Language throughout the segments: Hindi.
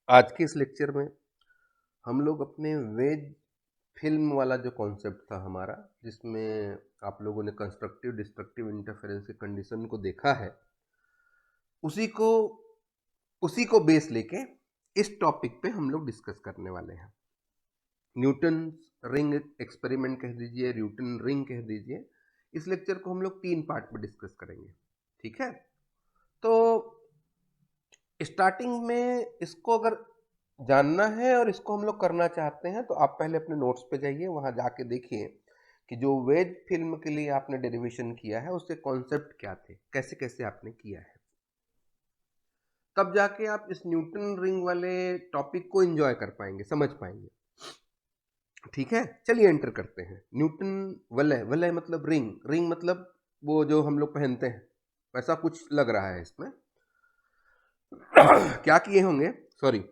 आज के इस लेक्चर में हम लोग अपने वेज फिल्म वाला जो कॉन्सेप्ट था हमारा, जिसमें आप लोगों ने कंस्ट्रक्टिव डिस्ट्रक्टिव इंटरफेरेंस के कंडीशन को देखा है, उसी को उसी को बेस लेके इस टॉपिक पे हम लोग डिस्कस करने वाले हैं। न्यूटन रिंग एक्सपेरिमेंट कह दीजिए, न्यूटन रिंग कह दीजिए। इस लेक्चर को हम लोग 3 पार्ट में डिस्कस करेंगे, ठीक है। तो स्टार्टिंग में इसको अगर जानना है और इसको हम लोग करना चाहते हैं तो आप पहले अपने नोट्स पे जाइए, वहां जाके देखिए कि जो वेज फिल्म के लिए आपने डेरिवेशन किया है उसके कॉन्सेप्ट क्या थे, कैसे कैसे आपने किया है। तब जाके आप इस न्यूटन रिंग वाले टॉपिक को एंजॉय कर पाएंगे, समझ पाएंगे, ठीक है। चलिए एंटर करते हैं। न्यूटन वलय, वलय मतलब रिंग, रिंग मतलब वो जो हम लोग पहनते हैं, ऐसा कुछ लग रहा है इसमें। क्या किए होंगे, सॉरी,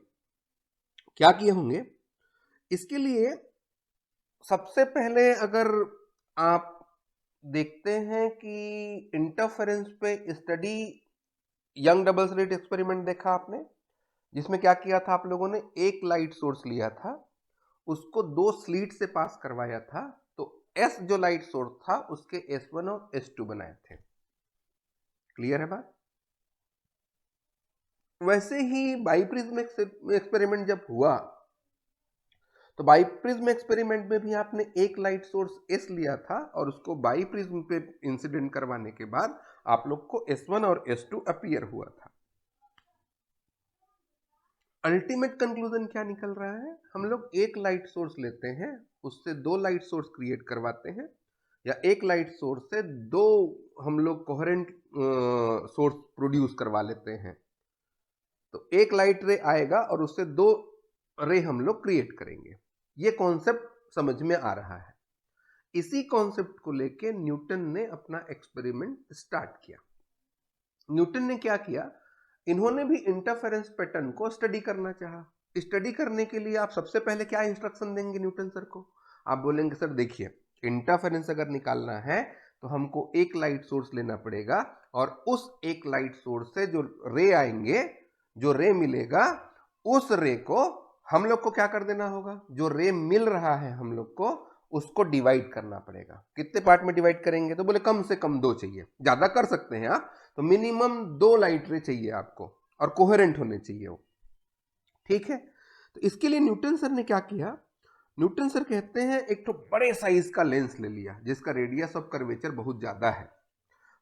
क्या किए होंगे इसके लिए। सबसे पहले अगर आप देखते हैं कि इंटरफेरेंस पे study, young double slit experiment देखा आपने, जिसमें क्या किया था आप लोगों ने, एक लाइट सोर्स लिया था, उसको 2 स्लीट से पास करवाया था, तो एस जो लाइट सोर्स था उसके S1 और S2 बनाए थे। क्लियर है बात। वैसे ही बाइप्रिज्म एक्सपेरिमेंट जब हुआ तो बाइप्रिज्म एक्सपेरिमेंट में भी आपने एक लाइट सोर्स एस लिया था और उसको बाइप्रिज्म पे इंसिडेंट करवाने के बाद आप लोग को S1 और S2 अपीयर हुआ था। अल्टीमेट कंक्लूजन क्या निकल रहा है, हम लोग एक लाइट सोर्स लेते हैं, उससे 2 लाइट सोर्स क्रिएट करवाते हैं, या एक लाइट सोर्स से 2 हम लोग कोहेरेंट सोर्स प्रोड्यूस करवा लेते हैं, तो एक लाइट रे आएगा और उससे 2 रे हम लोग क्रिएट करेंगे। ये कॉन्सेप्ट समझ में आ रहा है। इसी कॉन्सेप्ट को लेके न्यूटन ने अपना एक्सपेरिमेंट स्टार्ट किया। न्यूटन ने क्या किया, इन्होंने भी इंटरफेरेंस पैटर्न को स्टडी करना चाहा। स्टडी करने के लिए आप सबसे पहले क्या इंस्ट्रक्शन देंगे न्यूटन सर को? आप बोलेंगे सर देखिए, इंटरफेरेंस अगर निकालना है तो हमको एक लाइट सोर्स लेना पड़ेगा और उस एक लाइट सोर्स से जो रे आएंगे, जो रे मिलेगा, उस रे को हम लोग को क्या कर देना होगा, जो रे मिल रहा है हम लोग को उसको डिवाइड करना पड़ेगा। कितने पार्ट में डिवाइड करेंगे? तो बोले कम से कम 2 चाहिए, ज्यादा कर सकते हैं आप, तो मिनिमम 2 लाइट रे चाहिए आपको और कोहेरेंट होने चाहिए वो, ठीक है। तो इसके लिए न्यूटन सर ने क्या किया, न्यूटन सर कहते हैं एक तो बड़े साइज का लेंस ले लिया जिसका रेडियस ऑफ कर्वेचर बहुत ज्यादा है।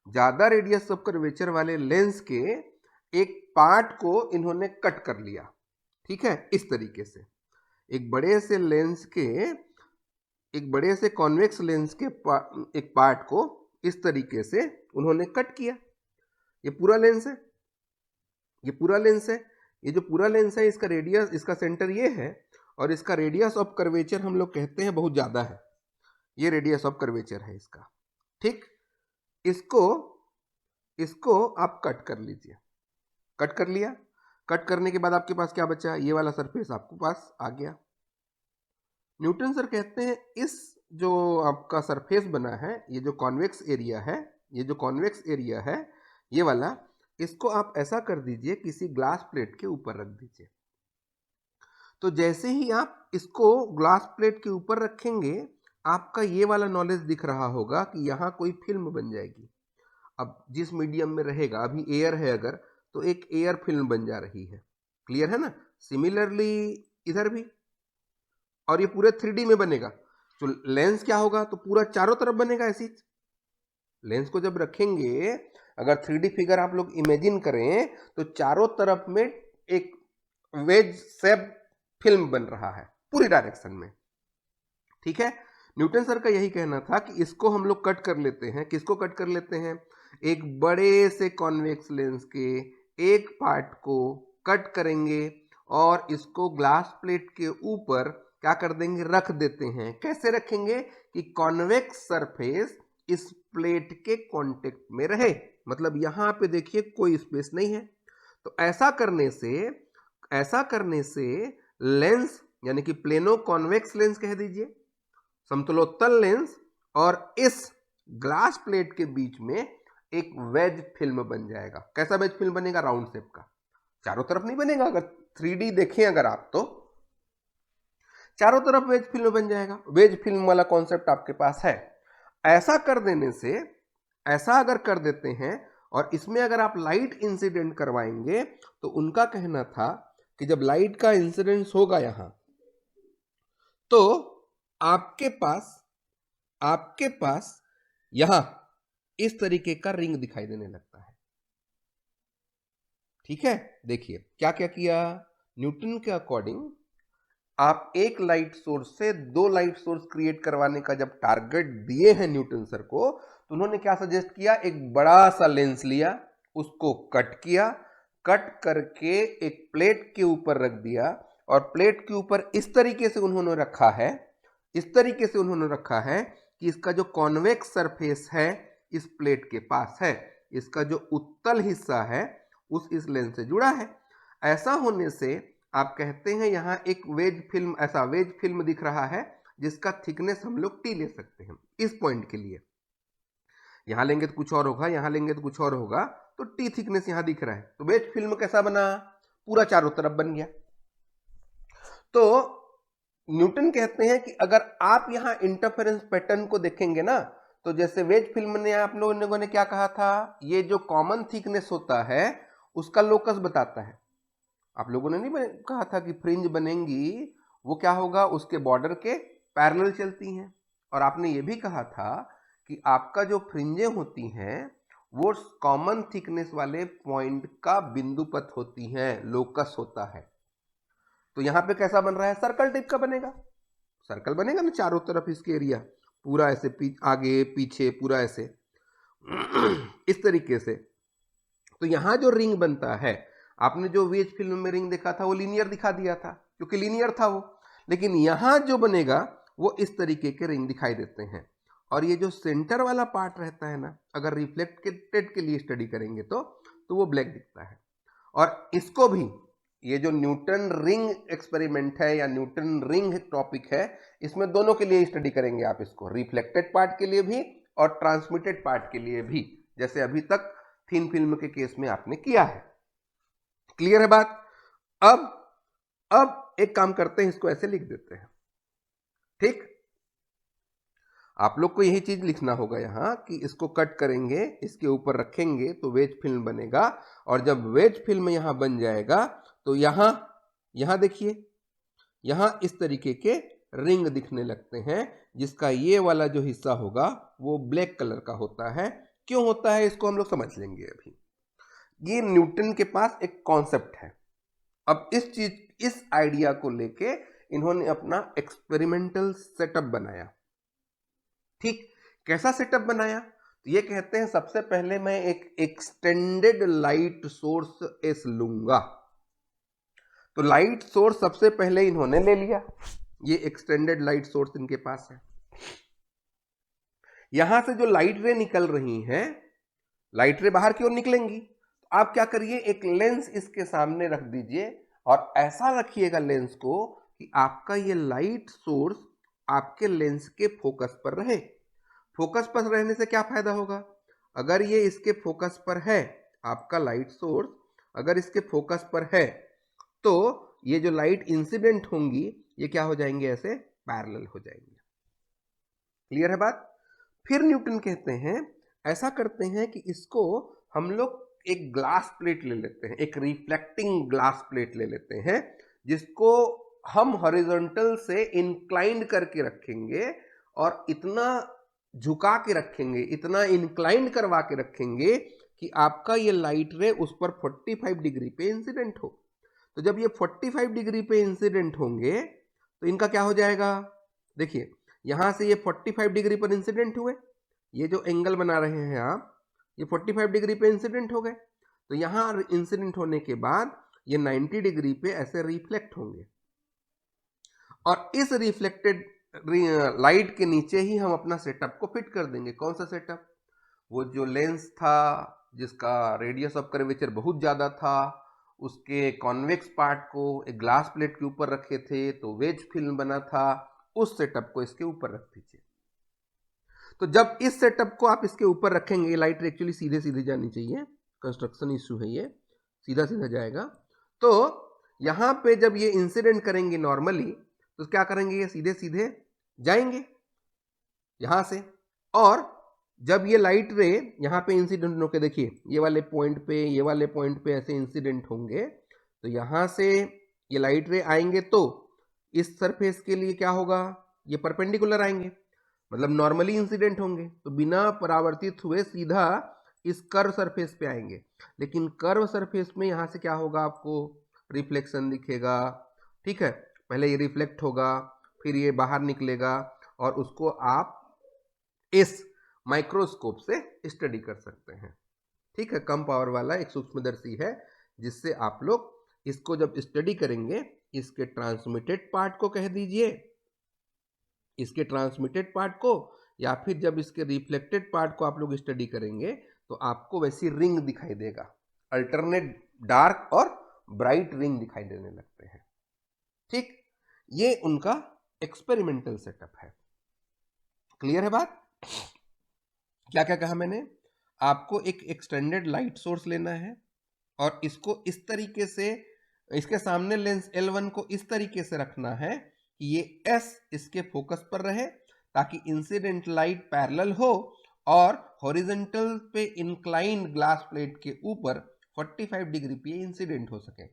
ज्यादा रेडियस ऑफ कर्वेचर वाले लेंस के एक पार्ट को इन्होंने कट कर लिया, ठीक है, इस तरीके से। एक बड़े से लेंस के, एक बड़े से कॉन्वेक्स लेंस के एक पार्ट को इस तरीके से उन्होंने कट किया। ये पूरा लेंस है, ये पूरा लेंस है, ये जो पूरा लेंस है इसका रेडियस, इसका सेंटर ये है और इसका रेडियस ऑफ कर्वेचर हम लोग कहते हैं बहुत ज्यादा है। ये रेडियस ऑफ कर्वेचर है इसका, ठीक। इसको इसको आप कट कर लीजिए। कट कर लिया। कट करने के बाद आपके पास क्या बचा, ये वाला सरफेस आपके पास आ गया। न्यूटन सर कहते हैं इस जो आपका सरफेस बना है, ये जो कॉन्वेक्स एरिया है, ये जो कॉन्वेक्स एरिया है ये वाला, इसको आप ऐसा कर दीजिए किसी ग्लास प्लेट के ऊपर रख दीजिए। तो जैसे ही आप इसको ग्लास प्लेट के ऊपर रखेंगे, आपका ये वाला नॉलेज दिख रहा होगा कि यहाँ कोई फिल्म बन जाएगी। अब जिस मीडियम में रहेगा, अभी एयर है अगर, तो एक एयर फिल्म बन जा रही है। क्लियर है ना। सिमिलरली इधर भी, और ये पूरे 3D में बनेगा। तो लेंस क्या होगा, तो पूरा चारों तरफ बनेगा ऐसी। लेंस को जब रखेंगे, अगर 3D फिगर आप लोग इमेजिन करें तो चारों तरफ में एक वेज शेप फिल्म बन रहा है पूरी डायरेक्शन में, ठीक है। न्यूटन सर का यही कहना था कि इसको हम लोग कट कर लेते हैं। किसको कट कर लेते हैं? एक बड़े से कॉन्वेक्स लेंस के एक पार्ट को कट करेंगे और इसको ग्लास प्लेट के ऊपर क्या कर देंगे, रख देते हैं। कैसे रखेंगे कि कॉन्वेक्स सरफेस इस प्लेट के कांटेक्ट में रहे, मतलब यहां पे देखिए कोई स्पेस नहीं है। तो ऐसा करने से लेंस, यानी कि प्लेनो कॉन्वेक्स लेंस कह दीजिए, समतलोत्तल लेंस और इस ग्लास प्लेट के बीच में एक वेज फिल्म बन जाएगा। कैसा वेज फिल्म बनेगा? राउंड शेप का। चारों तरफ नहीं बनेगा, अगर 3D देखें अगर आप, तो चारों तरफ वेज फिल्म बन जाएगा। वेज फिल्म वाला कॉन्सेप्ट आपके पास है। ऐसा कर देने से, ऐसा अगर कर देते हैं और इसमें अगर आप लाइट इंसिडेंट करवाएंगे, तो उनका कहना था कि जब लाइट का इंसिडेंस होगा यहां, तो आपके पास यहां इस तरीके का रिंग दिखाई देने लगता है। ठीक है, देखिए क्या क्या किया न्यूटन के अकॉर्डिंग। आप एक लाइट सोर्स से दो लाइट सोर्स क्रिएट करवाने का जब टारगेट दिए हैं न्यूटन सर को, तो उन्होंने क्या सजेस्ट किया, एक बड़ा सा लेंस लिया, उसको कट किया, कट करके एक प्लेट के ऊपर रख दिया, और प्लेट के ऊपर इस तरीके से उन्होंने रखा है, इस तरीके से उन्होंने रखा है कि इसका जो कॉन्वेक्स सरफेस है इस प्लेट के पास है, इसका जो उत्तल हिस्सा है उस इस लेंस से जुड़ा है। ऐसा होने से आप कहते हैं यहां एक वेज फिल्म, ऐसा वेज फिल्म दिख रहा है जिसका थिकनेस हम लोग टी ले सकते हैं इस पॉइंट के लिए। यहां लेंगे तो कुछ और होगा, यहां लेंगे तो कुछ और होगा, तो टी थिकनेस यहां दिख रहा है। तो वेज फिल्म कैसा बना, पूरा चारों तरफ बन गया। तो न्यूटन कहते हैं कि अगर आप यहां इंटरफेरेंस पैटर्न को देखेंगे ना, तो जैसे वेज फिल्म ने आप लोगों ने क्या कहा था, ये जो कॉमन थिकनेस होता है उसका लोकस बताता है। आप लोगों ने नहीं कहा था कि फ्रिंज बनेंगी वो क्या होगा, उसके बॉर्डर के पैरेलल चलती हैं। और आपने ये भी कहा था कि आपका जो फ्रिंजें होती हैं वो कॉमन थिकनेस वाले पॉइंट का बिंदुपथ होती हैं, लोकस होता है। तो यहां पे कैसा बन रहा है, सर्कल टाइप का बनेगा, सर्कल बनेगा ना चारों तरफ, इसके एरिया पूरा ऐसे आगे पीछे पूरा ऐसे इस तरीके से। तो यहां जो रिंग बनता है, आपने जो वेज फिल्म में रिंग देखा था वो लीनियर दिखा दिया था क्योंकि लीनियर था वो, लेकिन यहां जो बनेगा वो इस तरीके के रिंग दिखाई देते हैं। और ये जो सेंटर वाला पार्ट रहता है ना, अगर रिफ्लेक्टेड के लिए स्टडी करेंगे तो वो ब्लैक दिखता है। और इसको भी, ये जो न्यूटन रिंग एक्सपेरिमेंट है या न्यूटन रिंग टॉपिक है, इसमें दोनों के लिए स्टडी करेंगे आप इसको, रिफ्लेक्टेड पार्ट के लिए भी और ट्रांसमिटेड पार्ट के लिए भी, जैसे अभी तक थिन फिल्म के केस में आपने किया है। क्लियर है बात। अब एक काम करते हैं, इसको ऐसे लिख देते हैं। ठीक, आप लोग को यही चीज लिखना होगा यहां कि इसको कट करेंगे, इसके ऊपर रखेंगे तो वेज फिल्म बनेगा। और जब वेज फिल्म यहां बन जाएगा तो यहां देखिए, यहां इस तरीके के रिंग दिखने लगते हैं, जिसका ये वाला जो हिस्सा होगा वो ब्लैक कलर का होता है। क्यों होता है इसको हम लोग समझ लेंगे अभी। ये न्यूटन के पास एक कॉन्सेप्ट है। अब इस आइडिया को लेके इन्होंने अपना एक्सपेरिमेंटल सेटअप बनाया। ठीक, कैसा सेटअप बनाया, तो ये कहते हैं सबसे पहले मैं एक एक्सटेंडेड लाइट सोर्स एस लूंगा। तो लाइट सोर्स सबसे पहले इन्होंने ले लिया, ये एक्सटेंडेड लाइट सोर्स इनके पास है। यहां से जो लाइट रे निकल रही हैं, लाइट रे बाहर की ओर निकलेंगी, तो आप क्या करिए, एक लेंस इसके सामने रख दीजिए और ऐसा रखिएगा लेंस को कि आपका ये लाइट सोर्स आपके लेंस के फोकस पर रहे। फोकस पर रहने से क्या फायदा होगा, अगर ये इसके फोकस पर है, आपका लाइट सोर्स अगर इसके फोकस पर है, तो ये जो लाइट इंसिडेंट होंगी ये क्या हो जाएंगे, ऐसे पैरेलल हो जाएंगे। क्लियर है बात। फिर न्यूटन कहते हैं ऐसा करते हैं कि इसको हम लोग एक ग्लास प्लेट ले लेते हैं, एक रिफ्लेक्टिंग ग्लास प्लेट ले लेते हैं, जिसको हम हॉरिजॉन्टल से इंक्लाइंड करके रखेंगे और इतना झुका के रखेंगे, इतना इंक्लाइंड करवा के रखेंगे कि आपका ये लाइट रे उस पर 45 डिग्री पे इंसिडेंट हो। तो जब ये 45 डिग्री पे इंसिडेंट होंगे तो इनका क्या हो जाएगा, देखिए यहां से ये 45 डिग्री पर इंसिडेंट हुए, ये जो एंगल बना रहे हैं आप, ये 45 डिग्री पे इंसिडेंट हो गए। तो यहां इंसिडेंट होने के बाद ये 90 डिग्री पे ऐसे रिफ्लेक्ट होंगे और इस रिफ्लेक्टेड लाइट के नीचे ही हम अपना सेटअप को फिट कर देंगे। कौन सा सेटअप, वो जो लेंस था जिसका रेडियस ऑफ कर्वेचर बहुत ज्यादा था, उसके कॉन्वेक्स पार्ट को एक ग्लास प्लेट के ऊपर रखे थे तो वेज फिल्म बना था, उस सेटअप को इसके ऊपर रख दीजिए। तो जब इस सेटअप को आप इसके ऊपर रखेंगे, लाइट एक्चुअली सीधे सीधे जानी चाहिए, कंस्ट्रक्शन इशू है ये, सीधा सीधा जाएगा। तो यहां पे जब ये इंसिडेंट करेंगे नॉर्मली तो क्या करेंगे, ये सीधे सीधे जाएंगे यहां से, और जब ये लाइट रे यहां पे इंसिडेंट होके, देखिए ये वाले पॉइंट पे, ये वाले पॉइंट पे ऐसे इंसिडेंट होंगे, तो यहां से ये लाइट रे आएंगे तो इस सरफेस के लिए क्या होगा, ये परपेंडिकुलर आएंगे, मतलब नॉर्मली इंसिडेंट होंगे, तो बिना परावर्तित हुए सीधा इस कर्व सरफेस पे आएंगे। लेकिन कर्व सरफेस में यहां से क्या होगा, आपको रिफ्लेक्शन दिखेगा, ठीक है। पहले ये रिफ्लेक्ट होगा, फिर ये बाहर निकलेगा, और उसको आप इस माइक्रोस्कोप से स्टडी कर सकते हैं, ठीक है। कम पावर वाला एक सूक्ष्मदर्शी है, जिससे आप लोग इसको जब स्टडी करेंगे, इसके ट्रांसमिटेड पार्ट को कह दीजिए, इसके ट्रांसमिटेड पार्ट को, या फिर जब इसके रिफ्लेक्टेड पार्ट को आप लोग स्टडी करेंगे तो आपको वैसी रिंग दिखाई देगा, अल्टरनेट डार्क और ब्राइट रिंग दिखाई देने लगते हैं, ठीक। ये उनका एक्सपेरिमेंटल सेटअप है। क्लियर है बात? क्या क्या कहा मैंने? आपको एक एक्सटेंडेड लाइट सोर्स लेना है और इसको इस तरीके से, इसके सामने लेंस L1 को इस तरीके से रखना है कि ये S इसके फोकस पर रहे, ताकि इंसिडेंट लाइट पैरेलल हो और हॉरिजॉन्टल पे इंक्लाइंड ग्लास प्लेट के ऊपर 45 डिग्री पे इंसिडेंट हो सके।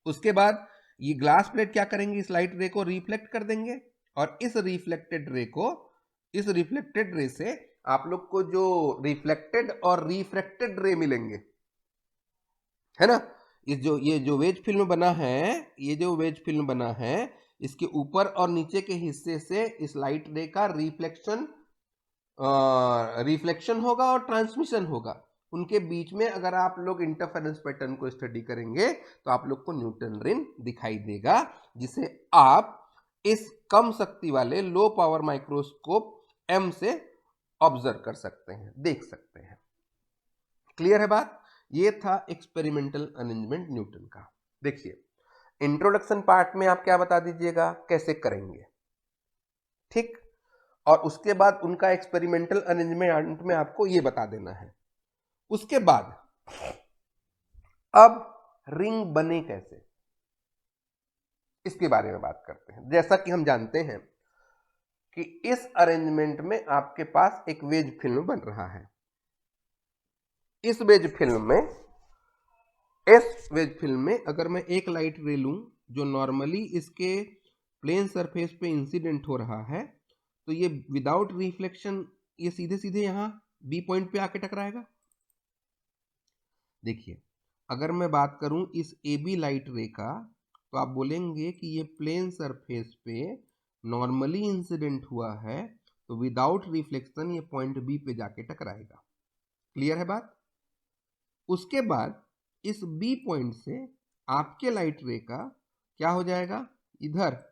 उसके बाद ये ग्लास प्लेट क्या करेंगे, इस लाइट रे को रिफ्लेक्ट कर देंगे, और इस रिफ्लेक्टेड रे से आप लोग को जो रिफ्लेक्टेड और रिफ्रैक्टेड रे मिलेंगे, है ना। ये जो वेज फिल्म बना है, ये जो वेज फिल्म बना है, इसके ऊपर और नीचे के हिस्से से इस लाइट रे का रिफ्लेक्शन होगा और ट्रांसमिशन होगा। उनके बीच में अगर आप लोग इंटरफेरेंस पैटर्न को स्टडी करेंगे तो आप लोग को न्यूटन रिंग दिखाई देगा, जिसे आप इस कम शक्ति वाले लो पावर माइक्रोस्कोप M से ऑब्जर्व कर सकते हैं, देख सकते हैं। क्लियर है बात? ये था एक्सपेरिमेंटल अरेंजमेंट न्यूटन का। देखिए इंट्रोडक्शन पार्ट में आप क्या बता दीजिएगा, कैसे करेंगे, ठीक। और उसके बाद उनका एक्सपेरिमेंटल अरेंजमेंट में आपको ये बता देना है। उसके बाद अब रिंग बने कैसे, इसके बारे में बात करते हैं। जैसा कि हम जानते हैं कि इस अरेंजमेंट में आपके पास एक वेज फिल्म बन रहा है। इस वेज फिल्म में अगर मैं एक लाइट रे लूं जो नॉर्मली इसके प्लेन सरफेस पे इंसिडेंट हो रहा है, तो ये विदाउट रिफ्लेक्शन ये सीधे सीधे यहां बी पॉइंट पे आके टकराएगा। देखिए अगर मैं बात करूं इस ए बी लाइट रे का, तो आप बोलेंगे कि ये प्लेन सरफेस पे नॉर्मली इंसिडेंट हुआ है, तो विदाउट रिफ्लेक्शन ये पॉइंट बी पे जाके टकराएगा। क्लियर है बात? उसके बाद इस बी पॉइंट से आपके लाइट रे का क्या हो जाएगा, इधर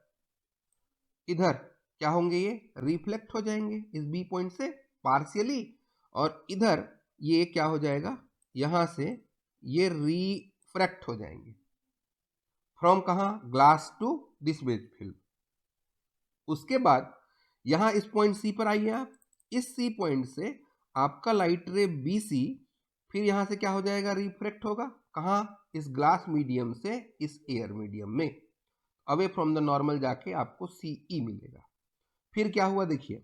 क्या होंगे, ये रिफ्लेक्ट हो जाएंगे इस बी पॉइंट से पार्शियली, और इधर ये क्या हो जाएगा, यहां से ये रिफ्रैक्ट हो जाएंगे। फ्रॉम कहां, glass to this wedge film. उसके बाद यहां इस पॉइंट सी पर आइए आप, इस सी पॉइंट से आपका लाइट रे बी सी फिर यहां से क्या हो जाएगा, रिफ्रैक्ट होगा कहां, इस ग्लास मीडियम से इस एयर मीडियम में, अवे फ्रॉम द नॉर्मल जाके आपको सीई मिलेगा। फिर क्या हुआ, देखिए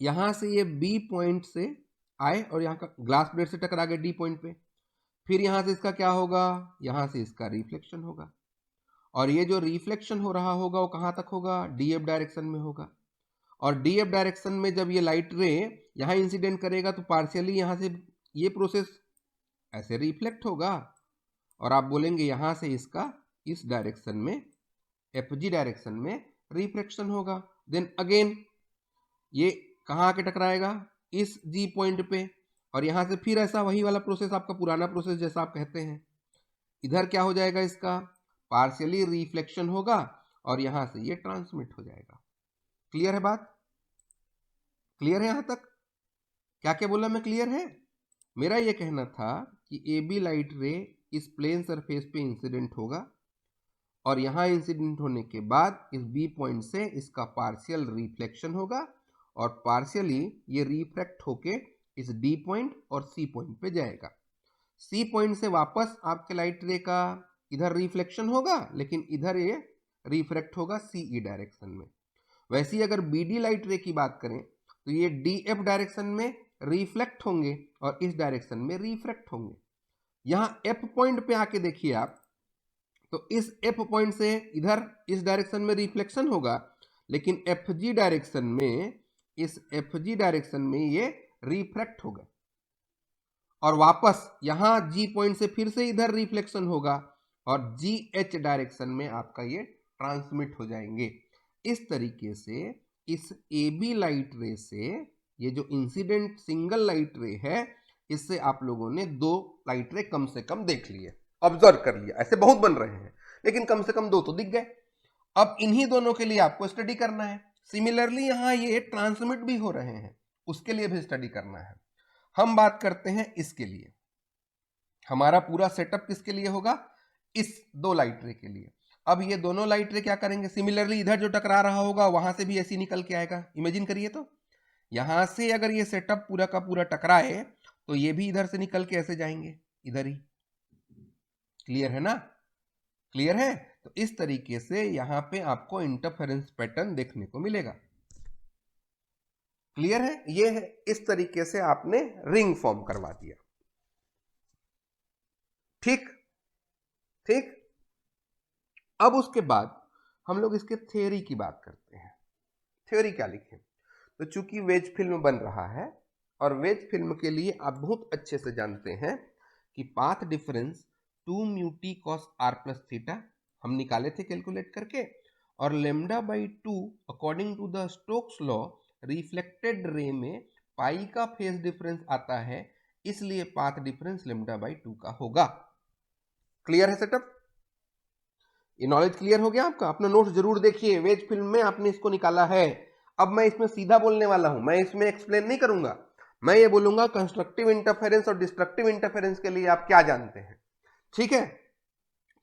यहां से ये बी पॉइंट से आए और यहाँ का ग्लास प्लेट से टकरा गए डी पॉइंट पे, फिर यहां से इसका क्या होगा, यहां से इसका रिफ्लेक्शन होगा, और ये जो रिफ्लेक्शन हो रहा होगा वो कहां तक होगा, डीएफ डायरेक्शन में होगा, और डीएफ डायरेक्शन में जब ये लाइट रे यहां इंसिडेंट करेगा तो पार्शियली यहां से ये प्रोसेस ऐसे रिफ्लेक्ट होगा, और आप बोलेंगे यहां से इसका इस डायरेक्शन में एफजी डायरेक्शन में रिफ्लेक्शन होगा। देन अगेन ये कहां आके टकराएगा, इस जी पॉइंट पे, और यहां से फिर ऐसा वही वाला प्रोसेस, आपका पुराना प्रोसेस जैसा आप कहते हैं, इधर क्या हो जाएगा, इसका पार्शियली रिफ्लेक्शन होगा और यहां से ये ट्रांसमिट हो जाएगा। क्लियर है बात? क्लियर है यहां तक? क्या क्या बोला मैं, क्लियर है? मेरा ये कहना था कि ए बी लाइट रे इस प्लेन सरफेस पे इंसिडेंट होगा, और यहां इंसिडेंट होने के बाद इस बी पॉइंट से इसका पार्शियल रिफ्लेक्शन होगा, और पार्शियली ये रिफ्रैक्ट होके इस डी पॉइंट और सी पॉइंट पे जाएगा। सी पॉइंट से वापस आपके लाइट रे का इधर रिफ्लेक्शन होगा, लेकिन इधर ये रिफ्रैक्ट होगा सीई डायरेक्शन में। वैसे ही अगर बीडी लाइट रे की बात करें तो ये डीएफ डायरेक्शन में रिफ्लेक्ट होंगे और इस डायरेक्शन में रिफ्रैक्ट होंगे। यहां एफ पॉइंट पे आके देखिए आप, तो इस एफ पॉइंट से इधर इस डायरेक्शन में रिफ्लेक्शन होगा, लेकिन एफ जी डायरेक्शन में, इस एफ जी डायरेक्शन में ये रिफ्रैक्ट होगा और वापस यहां जी पॉइंट से फिर से इधर रिफ्लेक्शन होगा और जी एच डायरेक्शन में आपका ये ट्रांसमिट हो जाएंगे। इस तरीके से इस ए बी लाइट रे से, ये जो इंसिडेंट सिंगल लाइट रे है, इससे आप लोगों ने 2 लाइट रे कम से कम देख लिए, ऑब्जर्व कर लिया। ऐसे बहुत बन रहे हैं लेकिन कम से कम 2 तो दिख गए। अब इन्हीं दोनों के लिए आपको स्टडी करना है। सिमिलरली यहां ये ट्रांसमिट भी हो रहे हैं, उसके लिए भी स्टडी करना है। हम बात करते हैं इसके लिए, हमारा पूरा सेटअप किसके लिए होगा, इस 2 लाइट रे के लिए। अब ये दोनों लाइट रे क्या करेंगे, सिमिलरली इधर जो टकरा रहा होगा वहां से भी ऐसी निकल के आएगा। इमेजिन करिए तो यहां से अगर ये सेटअप पूरा का पूरा टकराए तो ये भी इधर से निकल के ऐसे जाएंगे, इधर ही। क्लियर है ना, क्लियर है। तो इस तरीके से यहां पे आपको इंटरफेरेंस पैटर्न देखने को मिलेगा। क्लियर है, ये है, इस तरीके से आपने रिंग फॉर्म करवा दिया। ठीक ठीक। अब उसके बाद हम लोग इसके थ्योरी की बात करते हैं। थ्योरी क्या लिखें, तो चूंकि वेज फिल्म बन रहा है और वेज फिल्म के लिए आप बहुत अच्छे से जानते हैं कि path difference 2 mu t cos r plus theta हम निकाले थे कैलकुलेट करके, और lambda by 2 according to the Stokes law reflected ray में पाई का फेज डिफरेंस आता है, इसलिए पाथ डिफरेंस लेमडा बाई 2 का होगा। क्लियर है सेटअप, ये नॉलेज क्लियर हो गया आपका। अपना नोट्स जरूर देखिए, वेज फिल्म में आपने इसको निकाला है। अब मैं इसमें सीधा बोलने वाला हूं, मैं इसमें एक्सप्लेन नहीं करूंगा, मैं ये बोलूंगा कंस्ट्रक्टिव इंटरफेरेंस और डिस्ट्रक्टिव इंटरफेरेंस के लिए आप क्या जानते हैं। ठीक है,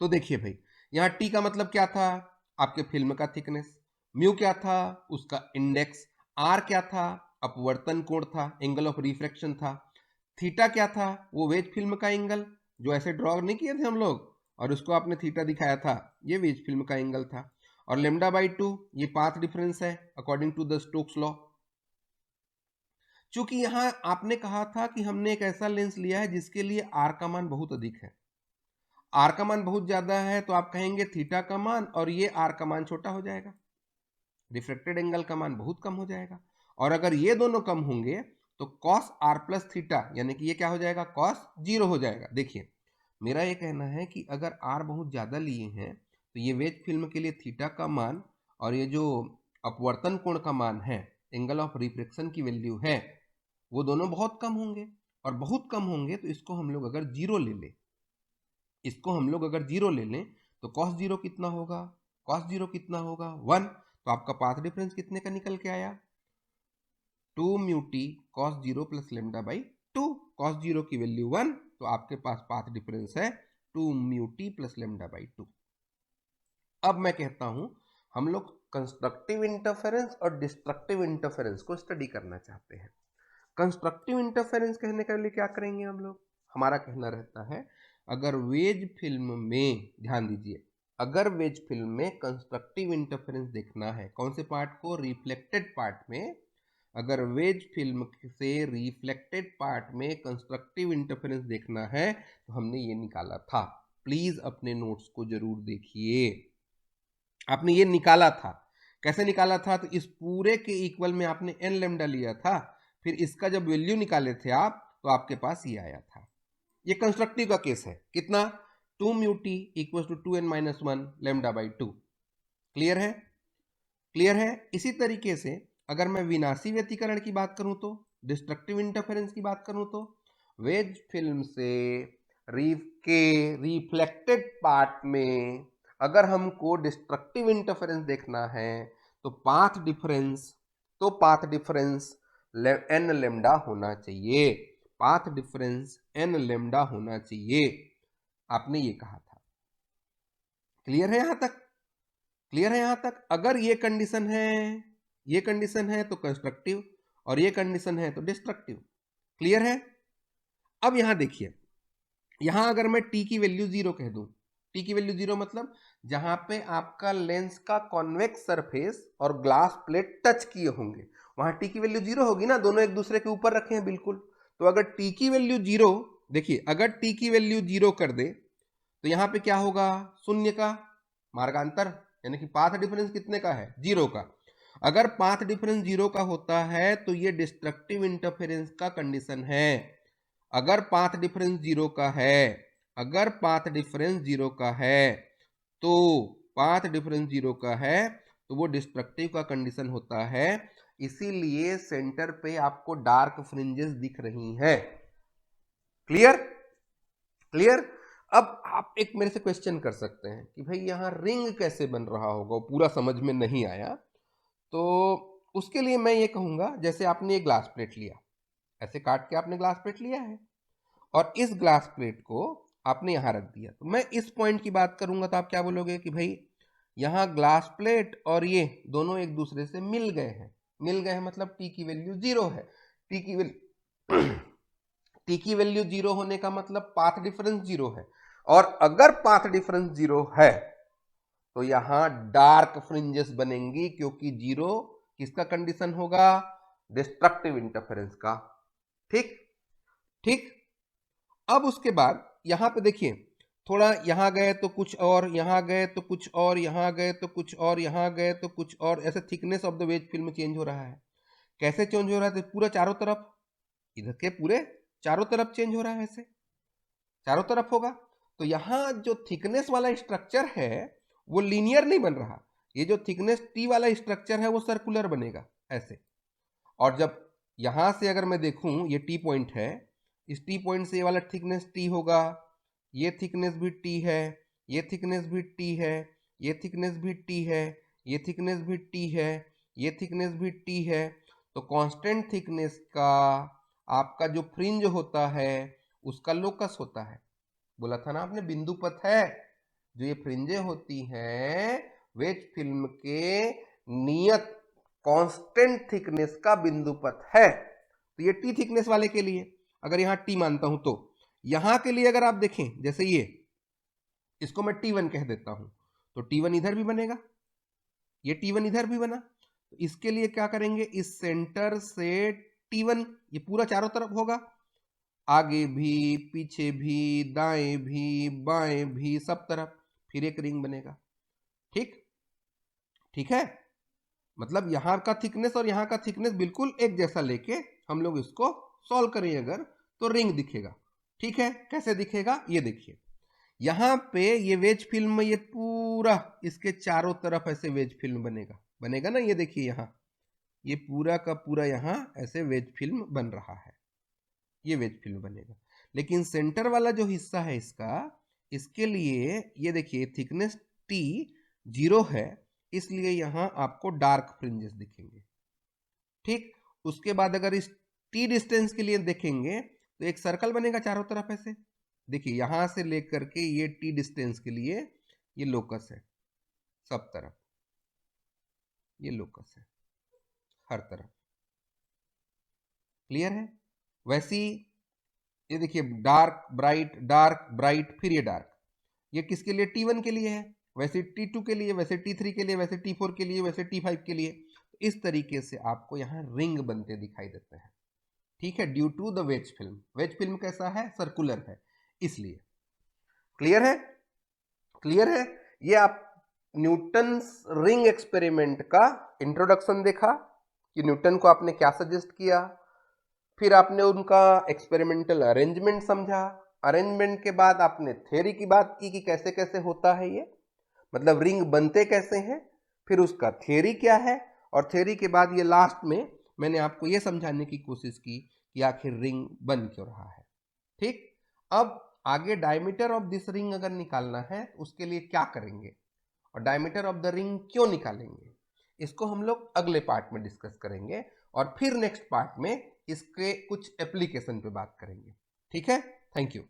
तो देखिए भाई, यहां टी का मतलब क्या था, आपके फिल्म का थिकनेस, म्यू क्या था, उसका इंडेक्स, आर क्या था, अपवर्तन कोण था, एंगल ऑफ रिफ्रैक्शन था, थीटा क्या था, वो वेज फिल्म का एंगल जो ऐसे ड्रॉ नहीं किए थे हम लोग और उसको आपने थीटा दिखाया था, ये वेज फिल्म का एंगल था, और लेमडा बाई 2 ये पाथ डिफरेंस है according to the Stokes law. चूंकि यहां आपने कहा था कि हमने एक ऐसा लेंस लिया है जिसके लिए आर का मान बहुत अधिक है, आर का मान बहुत ज्यादा है, तो आप कहेंगे थीटा का मान और ये आर का मान छोटा हो जाएगा, रिफ्रैक्टेड एंगल का मान बहुत कम हो जाएगा। और अगर ये दोनों कम होंगे तो कॉस आर प्लस थीटा, यानी कि ये क्या हो जाएगा, कॉस 0 हो जाएगा। देखिए मेरा ये कहना है कि अगर आर बहुत ज्यादा लिए हैं तो ये वेज फिल्म के लिए थीटा का मान और ये जो अपवर्तन कोण का मान है, एंगल ऑफ रिफ्रैक्शन की वैल्यू है, वो दोनों बहुत कम होंगे। और बहुत कम होंगे तो इसको हम लोग अगर 0 ले लें, इसको हम लोग अगर 0 ले लें तो cos 0 कितना होगा, cos 0 कितना होगा 1, तो आपका पाथ डिफरेंस कितने का निकल के आया, 2 mu T cos 0 plus lambda by 2, cos 0 की वैल्यू 1, तो आपके पास पाथ डिफरेंस है 2 mu T plus lambda by 2। अब मैं कहता हूं हम लोग कंस्ट्रक्टिव इंटरफेरेंस और डिस्ट्रक्टिव इंटरफेरेंस को स्टडी करना चाहते हैं। कंस्ट्रक्टिव इंटरफेरेंस कहने के लिए क्या करेंगे हम लोग, हमारा कहना रहता है अगर वेज फिल्म में, ध्यान दीजिए, अगर वेज फिल्म में कंस्ट्रक्टिव इंटरफेरेंस देखना है, कौन से पार्ट को, रिफ्लेक्टेड पार्ट में, अगर वेज फिल्म से रिफ्लेक्टेड पार्ट में कंस्ट्रक्टिव इंटरफेरेंस देखना है तो हमने ये निकाला था। प्लीज अपने नोट्स को जरूर देखिए, आपने ये निकाला था। कैसे निकाला था, तो इस पूरे के इक्वल में आपने एन लेमडा लिया था, फिर इसका जब वैल्यू निकाले थे आप तो आपके पास ये आया था। ये कंस्ट्रक्टिव का केस है, कितना, 2 mu t equal to 2n minus 1 lambda by 2। Clear है, क्लियर है। इसी तरीके से अगर मैं विनाशी व्यतिकरण की बात करूं तो, डिस्ट्रक्टिव इंटरफेरेंस की बात करूं तो, वेज फिल्म से रिफ्लेक्टेड पार्ट में अगर हमको डिस्ट्रक्टिव इंटरफेरेंस देखना है तो पाथ डिफरेंस एन लेमडा होना चाहिए, पाथ डिफरेंस एन लेमडा होना चाहिए, आपने ये कहा था। क्लियर है यहां तक, क्लियर है यहां तक। अगर ये कंडीशन है तो कंस्ट्रक्टिव और ये कंडीशन है तो डिस्ट्रक्टिव। क्लियर है। अब यहां देखिए, यहां अगर मैं t की वैल्यू 0 कह दूं टी की वैल्यू 0 मतलब जहां पे आपका लेंस का कॉन्वेक्स सरफेस और ग्लास प्लेट टच किए होंगे वहां टी की वैल्यू 0 होगी ना, दोनों एक दूसरे के ऊपर रखे हैं बिल्कुल। तो अगर टी की वैल्यू 0, देखिए अगर टी की वैल्यू 0 कर दे तो यहां पे क्या होगा, शून्य का मार्गांतर, यानी कि पाथ डिफरेंस कितने का है, 0 का। अगर पाथ डिफरेंस 0 का होता है तो ये डिस्ट्रक्टिव इंटरफेरेंस का कंडीशन है। अगर पाथ डिफरेंस 0 का है, अगर पाथ डिफरेंस 0 का है तो पाथ डिफरेंस 0 का है तो वो डिस्ट्रक्टिव का कंडीशन होता है। इसीलिए सेंटर पे आपको डार्क फ्रिंजेस दिख रही हैं। क्लियर? क्लियर? अब आप एक मेरे से क्वेश्चन कर सकते हैं कि भाई यहां रिंग कैसे बन रहा होगा, पूरा समझ में नहीं आया। तो उसके लिए मैं ये कहूंगा, जैसे आपने ये ग्लास प्लेट लिया, ऐसे काट के आपने ग्लास प्लेट लिया है और इस ग्लास प्लेट को आपने यहां रख दिया। तो मैं इस पॉइंट की बात करूंगा तो आप क्या बोलोगे कि भाई यहां ग्लास प्लेट और ये दोनों एक दूसरे से मिल गए हैं। मिल गए हैं मतलब टी की वैल्यू 0 है। टी की वैल्यू टी की वैल्यू 0 होने का मतलब पाथ डिफरेंस 0 है। और अगर पाथ डिफरेंस 0 है तो यहां डार्क फ्रिंजेस बनेंगी, क्योंकि 0 किसका कंडीशन होगा, डिस्ट्रक्टिव इंटरफेरेंस का। ठीक ठीक। अब उसके बाद यहां पे देखिए, थोड़ा यहां गए तो कुछ और, यहां गए तो कुछ और, यहां गए तो कुछ और, यहां गए तो कुछ और, ऐसे thickness of the wedge film change हो रहा है। कैसे चेंज हो रहा है, तो पूरा चारों तरफ, इधर के पूरे चारों तरफ चेंज हो रहा है, ऐसे चारों तरफ होगा। तो यहां जो थिकनेस वाला स्ट्रक्चर है वो लीनियर नहीं बन रहा, ये जो थिकनेस टी वाला स्ट्रक्चर है वो सर्कुलर बनेगा ऐसे। और जब यहां से अगर मैं देखूं, ये टी पॉइंट है, इस टी पॉइंट से ये वाला थिकनेस टी होगा, ये थिकनेस भी टी है, ये थिकनेस भी टी है, ये थिकनेस भी टी है, ये थिकनेस भी टी है, ये थिकनेस भी टी है। तो कांस्टेंट थिकनेस का आपका जो फ्रिंज होता है उसका लोकस होता है। बोला था ना आपने, बिंदु पथ है। जो ये फ्रिंजे होती हैं वेज फिल्म के नियत कांस्टेंट थिकनेस का बिंदु पथ है। तो ये टी थिकनेस वाले के लिए अगर यहां टी मानता हूं, तो यहां के लिए अगर आप देखें, जैसे ये, इसको मैं T1 कह देता हूं, तो T1 इधर भी बनेगा, ये T1 इधर भी बना। तो इसके लिए क्या करेंगे, इस सेंटर से T1 ये पूरा चारों तरफ होगा, आगे भी, पीछे भी, दाएं भी, बाएं भी, सब तरफ, फिर एक रिंग बनेगा। ठीक ठीक है, मतलब यहां का थिकनेस और यहां का थिकनेस बिल्कुल एक जैसा लेके हम लोग इसको सॉल्व करें अगर, तो रिंग दिखेगा। ठीक है, कैसे दिखेगा ये देखिए, यहां पे ये वेज फिल्म, ये पूरा इसके चारों तरफ ऐसे वेज फिल्म बनेगा, बनेगा ना, ये देखिए यहां ये पूरा का पूरा यहां ऐसे वेज फिल्म बन रहा है, ये वेज फिल्म बनेगा। लेकिन सेंटर वाला जो हिस्सा है इसका, इसके लिए ये देखिए थिकनेस टी 0 है, इसलिए यहां आपको डार्क फ्रिंजेस दिखेंगे। ठीक, उसके बाद अगर इस टी डिस्टेंस के लिए देखेंगे तो एक सर्कल बनेगा चारों तरफ ऐसे। देखिए यहां से लेकर के ये टी डिस्टेंस के लिए ये लोकस है, सब तरफ ये लोकस है, हर तरफ। क्लियर है? वैसी ये देखिए डार्क ब्राइट, डार्क ब्राइट, फिर ये डार्क, ये किसके लिए, T1 के लिए है, वैसे T2 के लिए, वैसे T3 के लिए, वैसे T4 के लिए, वैसे T5 के लिए। तो इस तरीके से आपको यहाँ रिंग बनते दिखाई देते हैं। ठीक है, due to the wedge film. Wedge film कैसा है, सर्कुलर है, इसलिए। क्लियर है? क्लियर है? ये आप न्यूटन्स रिंग एक्सपेरिमेंट का इंट्रोडक्शन देखा कि न्यूटन को आपने क्या सजेस्ट किया, फिर आपने उनका एक्सपेरिमेंटल अरेंजमेंट समझा, अरेंजमेंट के बाद आपने थ्योरी की बात की कि कैसे कैसे होता है ये, मतलब रिंग बनते कैसे हैं, फिर उसका थ्योरी क्या है, और थ्योरी के बाद ये लास्ट में मैंने आपको ये समझाने की कोशिश की कि आखिर रिंग बन क्यों रहा है। ठीक, अब आगे डायमीटर ऑफ दिस रिंग अगर निकालना है उसके लिए क्या करेंगे और डायमीटर ऑफ द रिंग क्यों निकालेंगे, इसको हम लोग अगले पार्ट में डिस्कस करेंगे और फिर नेक्स्ट पार्ट में इसके कुछ एप्लीकेशन पे बात करेंगे। ठीक है, थैंक यू।